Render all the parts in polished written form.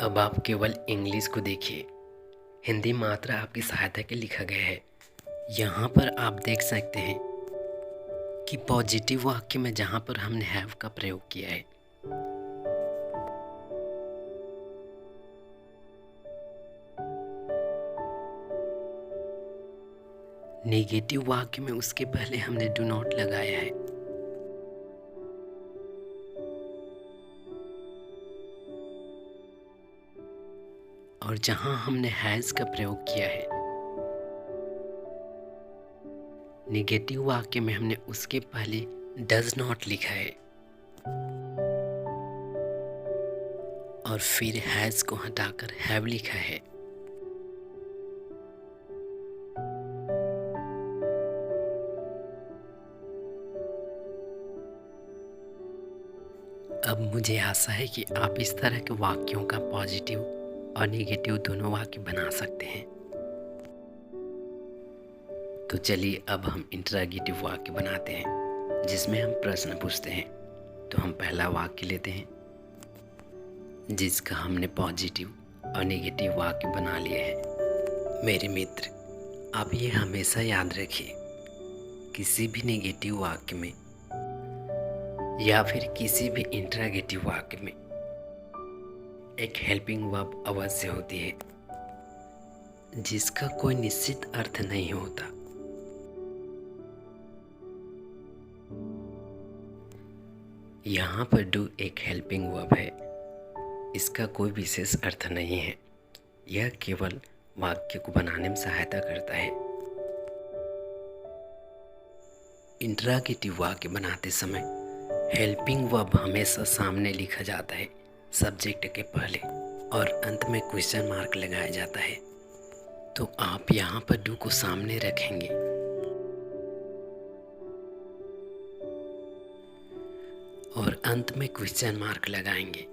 अब आप केवल इंग्लिश को देखिए। हिंदी मात्रा आपकी सहायता के लिखा गया है। यहाँ पर आप देख सकते हैं कि पॉजिटिव वाक्य में जहाँ पर हमने हैव का प्रयोग किया है, नेगेटिव वाक्य में उसके पहले हमने डू नॉट लगाया है। और जहाँ हमने हैज़ का प्रयोग किया है, नेगेटिव वाक्य में हमने उसके पहले डज नॉट लिखा है और फिर हैज़ को हटाकर हैव लिखा है। अब मुझे आशा है कि आप इस तरह के वाक्यों का पॉजिटिव और नेगेटिव दोनों वाक्य बना सकते हैं। तो चलिए अब हम इंटरॉगेटिव वाक्य बनाते हैं जिसमें हम प्रश्न पूछते हैं। तो हम पहला वाक्य लेते हैं जिसका हमने पॉजिटिव और नेगेटिव वाक्य बना लिए हैं। मेरे मित्र, आप ये हमेशा याद रखिए, किसी भी नेगेटिव वाक्य में या फिर किसी भी इंटरॉगेटिव वाक्य में एक हेल्पिंग वर्ब अवश्य होती है जिसका कोई निश्चित अर्थ नहीं होता। यहाँ पर डू एक हेल्पिंग वर्ब है, इसका कोई विशेष अर्थ नहीं है, यह केवल वाक्य को बनाने में सहायता करता है। इंटरॉगेटिव वाक्य बनाते समय हेल्पिंग वर्ब हमेशा सामने लिखा जाता है सब्जेक्ट के पहले और अंत में क्वेश्चन मार्क लगाया जाता है। तो आप यहाँ पर डू को सामने रखेंगे और अंत में क्वेश्चन मार्क लगाएंगे।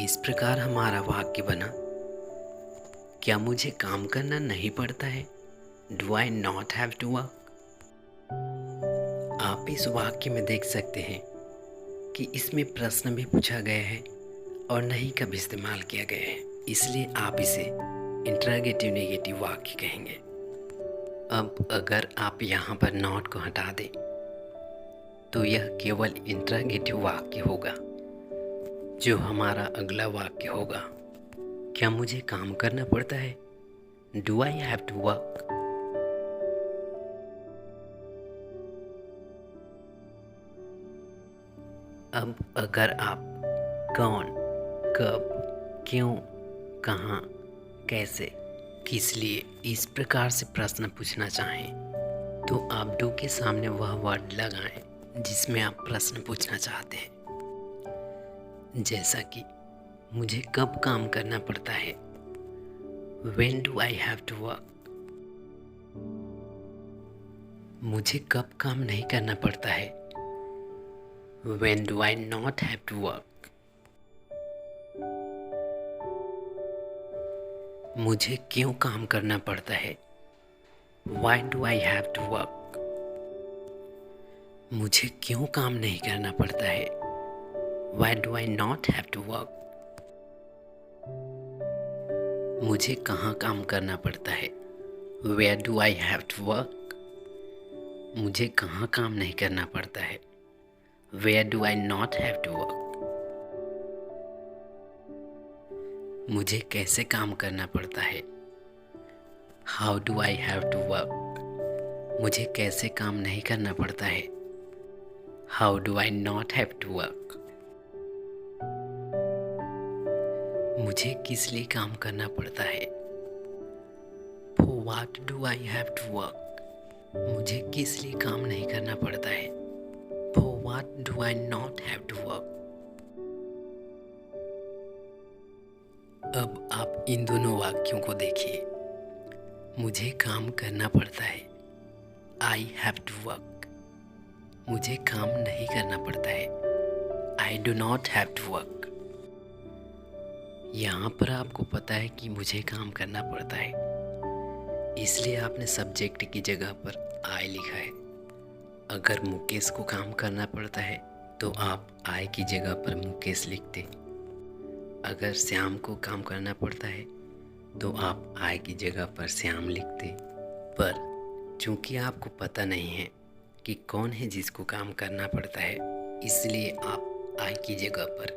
इस प्रकार हमारा वाक्य बना, क्या मुझे काम करना नहीं पड़ता है? Do I not have to work? आप इस वाक्य में देख सकते हैं कि इसमें प्रश्न भी पूछा गया है और नहीं का भी इस्तेमाल किया गया है, इसलिए आप इसे इंटरॉगेटिव नेगेटिव वाक्य कहेंगे। अब अगर आप यहाँ पर नॉट को हटा दें तो यह केवल इंटरॉगेटिव वाक्य होगा। जो हमारा अगला वाक्य होगा, क्या मुझे काम करना पड़ता है? Do I have to work? अब अगर आप कौन, कब, क्यों, कहाँ, कैसे, किस लिए इस प्रकार से प्रश्न पूछना चाहें तो आप डू के सामने वह वर्ड लगाएं जिसमें आप प्रश्न पूछना चाहते हैं। जैसा कि मुझे कब काम करना पड़ता है? When do I have to work? मुझे कब काम नहीं करना पड़ता है? When do I not have to work? मुझे क्यों काम करना पड़ता है? Why do I have to work? मुझे क्यों काम नहीं करना पड़ता है? Why do I not have to work? मुझे कहाँ काम करना पड़ता है? Where do I have to work? मुझे कहाँ काम नहीं करना पड़ता है? Where do I not have to work? मुझे कैसे काम करना पड़ता है? How do I have to work? मुझे कैसे काम नहीं करना पड़ता है? How do I not have to work? मुझे किस लिए काम करना पड़ता है? For what do I have to work? मुझे किस लिए काम नहीं करना पड़ता है? For what do I not have to work? अब आप इन दोनों वाक्यों को देखिए। मुझे काम करना पड़ता है, I have to work। मुझे काम नहीं करना पड़ता है, I do not have to work। यहाँ पर आपको पता है कि मुझे काम करना पड़ता है, इसलिए आपने सब्जेक्ट की जगह पर I लिखा है। अगर मुकेश को काम करना पड़ता है तो आप I की जगह पर मुकेश लिखते। अगर श्याम को काम करना पड़ता है तो आप आई की जगह पर श्याम लिखते, पर चूंकि आपको पता नहीं है कि कौन है जिसको काम करना पड़ता है, इसलिए आप आई की जगह पर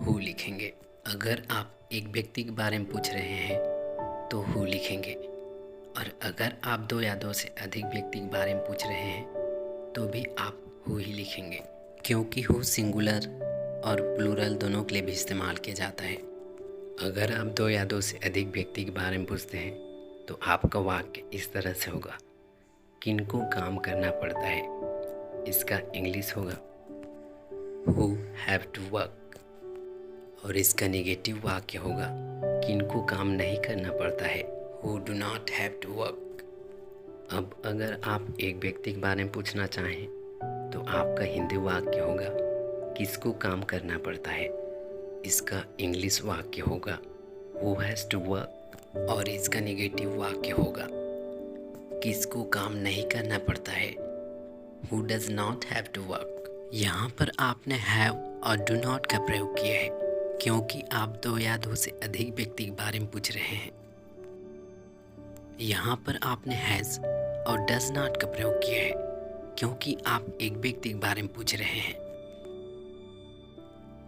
हु लिखेंगे। अगर आप एक व्यक्ति के बारे में पूछ रहे हैं तो हु लिखेंगे, और अगर आप दो या दो से अधिक व्यक्ति के बारे में पूछ रहे हैं तो भी आप हु ही लिखेंगे, क्योंकि हु सिंगुलर और प्लूरल दोनों के लिए भी इस्तेमाल किया जाता है। अगर आप दो या दो से अधिक व्यक्ति के बारे में पूछते हैं तो आपका वाक्य इस तरह से होगा, किनको काम करना पड़ता है। इसका इंग्लिश होगा हु हैव टू वर्क, और इसका नेगेटिव वाक्य होगा किनको काम नहीं करना पड़ता है, who do not have to work. अब अगर आप एक व्यक्ति के बारे में पूछना चाहें तो आपका हिंदी वाक्य होगा किसको काम करना पड़ता है। इसका इंग्लिश वाक्य होगा हु हैज़ टू वर्क, और इसका नेगेटिव वाक्य होगा किसको काम नहीं करना पड़ता है, who does not have to work. यहाँ पर आपने हैव और डू नॉट का प्रयोग किया है क्योंकि आप दो या दो से अधिक व्यक्ति के बारे में पूछ रहे हैं। यहाँ पर आपने हैज़ और डज नॉट का प्रयोग किया है क्योंकि आप एक व्यक्ति के बारे में पूछ रहे हैं।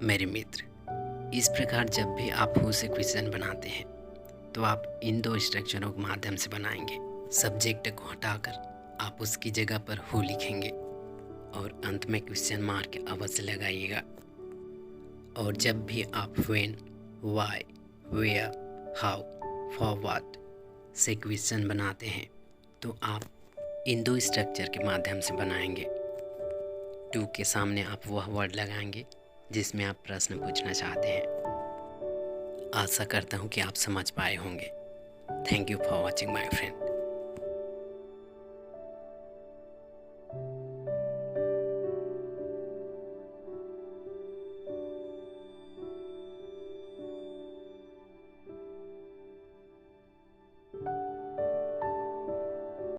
मेरे मित्र, इस प्रकार जब भी आप हु से क्वेश्चन बनाते हैं तो आप इन दो स्ट्रक्चरों के माध्यम से बनाएंगे। सब्जेक्ट को हटाकर आप उसकी जगह पर हु लिखेंगे और अंत में क्वेश्चन मार्क अवश्य लगाइएगा। और जब भी आप when, why, where, how, for what से क्वेश्चन बनाते हैं तो आप इन दो स्ट्रक्चर के माध्यम से बनाएंगे। टू के सामने आप वह वर्ड लगाएंगे जिसमें आप प्रश्न पूछना चाहते हैं। आशा करता हूँ कि आप समझ पाए होंगे। Thank you for watching my friend.